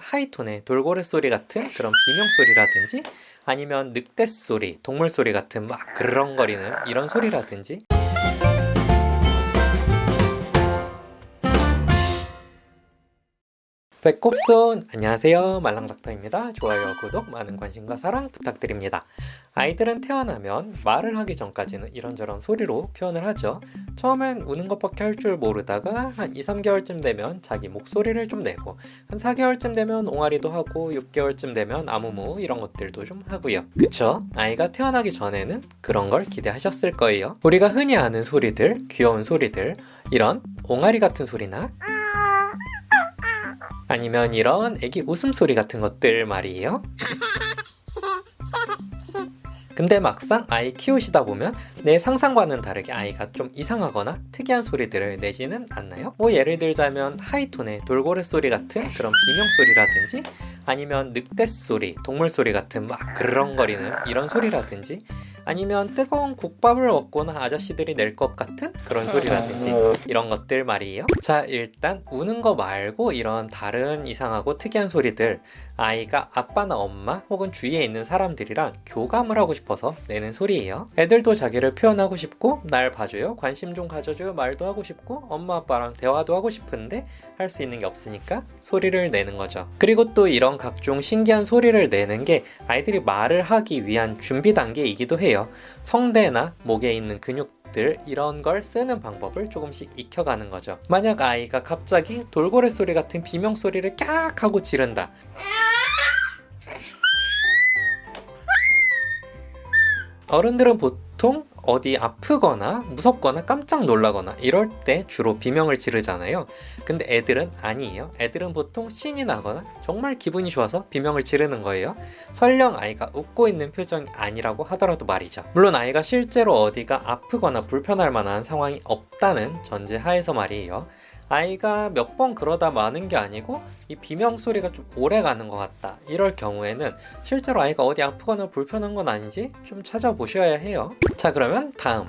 하이톤의 돌고래 소리 같은 그런 비명 소리라든지 아니면 늑대 소리, 동물 소리 같은 막 그르렁거리는 이런 소리라든지 배꼽손! 안녕하세요, 말랑닥터입니다. 좋아요, 구독, 많은 관심과 사랑 부탁드립니다. 아이들은 태어나면 말을 하기 전까지는 이런저런 소리로 표현을 하죠. 처음엔 우는 것밖에 할 줄 모르다가 한 2, 3개월쯤 되면 자기 목소리를 좀 내고 한 4개월쯤 되면 옹알이도 하고 6개월쯤 되면 아무무 이런 것들도 좀 하고요. 그쵸? 아이가 태어나기 전에는 그런 걸 기대하셨을 거예요. 우리가 흔히 아는 소리들, 귀여운 소리들, 이런 옹알이 같은 소리나 아니면 이런 애기 웃음소리 같은 것들 말이에요. 근데 막상 아이 키우시다 보면 내 상상과는 다르게 아이가 좀 이상하거나 특이한 소리들을 내지는 않나요? 뭐 예를 들자면 하이톤의 돌고래 소리 같은 그런 비명 소리라든지 아니면 늑대 소리, 동물 소리 같은 막 그르렁거리는 이런 소리라든지 아니면 뜨거운 국밥을 먹거나 아저씨들이 낼 것 같은 그런 소리라든지 이런 것들 말이에요. 자, 일단 우는 거 말고 이런 다른 이상하고 특이한 소리들 아이가 아빠나 엄마 혹은 주위에 있는 사람들이랑 교감을 하고 싶어서 내는 소리예요. 애들도 자기를 표현하고 싶고 날 봐줘요, 관심 좀 가져줘요 말도 하고 싶고 엄마 아빠랑 대화도 하고 싶은데 할 수 있는 게 없으니까 소리를 내는 거죠. 그리고 또 이런 각종 신기한 소리를 내는 게 아이들이 말을 하기 위한 준비 단계이기도 해요. 성대나 목에 있는 근육들 이런 걸 쓰는 방법을 조금씩 익혀가는 거죠. 만약 아이가 갑자기 돌고래 소리 같은 비명 소리를 깍 하고 지른다. 어른들은 보통 어디 아프거나 무섭거나 깜짝 놀라거나 이럴 때 주로 비명을 지르잖아요. 근데 애들은 아니에요. 애들은 보통 신이 나거나 정말 기분이 좋아서 비명을 지르는 거예요. 설령 아이가 웃고 있는 표정이 아니라고 하더라도 말이죠. 물론 아이가 실제로 어디가 아프거나 불편할 만한 상황이 없다는 전제 하에서 말이에요. 아이가 몇 번 그러다 마는 게 아니고 이 비명 소리가 좀 오래 가는 것 같다, 이럴 경우에는 실제로 아이가 어디 아프거나 불편한 건 아닌지 좀 찾아보셔야 해요. 자, 그러면 다음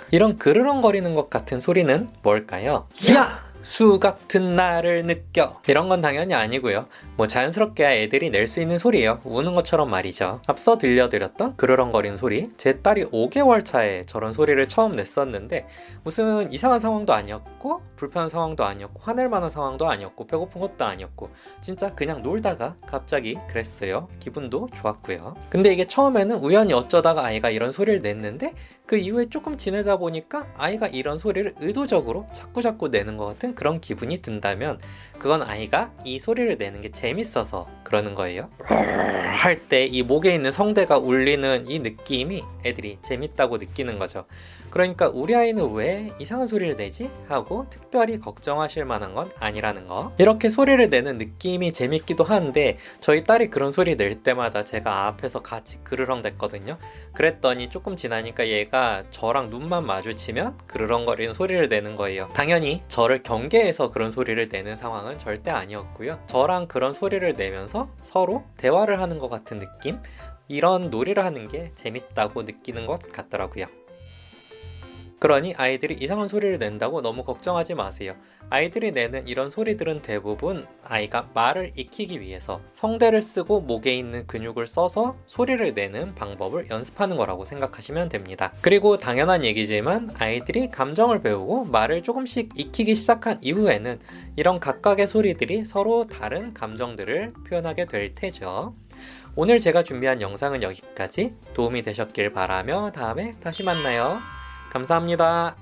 이런 그르렁거리는 것 같은 소리는 뭘까요? 야! 수 같은 나를 느껴, 이런 건 당연히 아니고요. 뭐 자연스럽게 애들이 낼 수 있는 소리예요. 우는 것처럼 말이죠. 앞서 들려드렸던 그르렁거리는 소리, 제 딸이 5개월 차에 저런 소리를 처음 냈었는데 무슨 이상한 상황도 아니었고 불편한 상황도 아니었고 화낼 만한 상황도 아니었고 배고픈 것도 아니었고 진짜 그냥 놀다가 갑자기 그랬어요. 기분도 좋았고요. 근데 이게 처음에는 우연히 어쩌다가 아이가 이런 소리를 냈는데 그 이후에 조금 지내다 보니까 아이가 이런 소리를 의도적으로 자꾸자꾸 내는 것 같은 그런 기분이 든다면 그건 아이가 이 소리를 내는 게 재밌어서 그러는 거예요. 할 때 이 목에 있는 성대가 울리는 이 느낌이 애들이 재밌다고 느끼는 거죠. 그러니까 우리 아이는 왜 이상한 소리를 내지? 하고 특별히 걱정하실 만한 건 아니라는 거. 이렇게 소리를 내는 느낌이 재밌기도 한데 저희 딸이 그런 소리 낼 때마다 제가 앞에서 같이 그르렁댔거든요. 그랬더니 조금 지나니까 얘가 저랑 눈만 마주치면 그르렁거리는 소리를 내는 거예요. 당연히 저를 경계해서 그런 소리를 내는 상황은 절대 아니었고요. 저랑 그런 소리를 내면서 서로 대화를 하는 것 같은 느낌? 이런 놀이를 하는 게 재밌다고 느끼는 것 같더라고요. 그러니 아이들이 이상한 소리를 낸다고 너무 걱정하지 마세요. 아이들이 내는 이런 소리들은 대부분 아이가 말을 익히기 위해서 성대를 쓰고 목에 있는 근육을 써서 소리를 내는 방법을 연습하는 거라고 생각하시면 됩니다. 그리고 당연한 얘기지만 아이들이 감정을 배우고 말을 조금씩 익히기 시작한 이후에는 이런 각각의 소리들이 서로 다른 감정들을 표현하게 될 테죠. 오늘 제가 준비한 영상은 여기까지. 도움이 되셨길 바라며 다음에 다시 만나요. 감사합니다.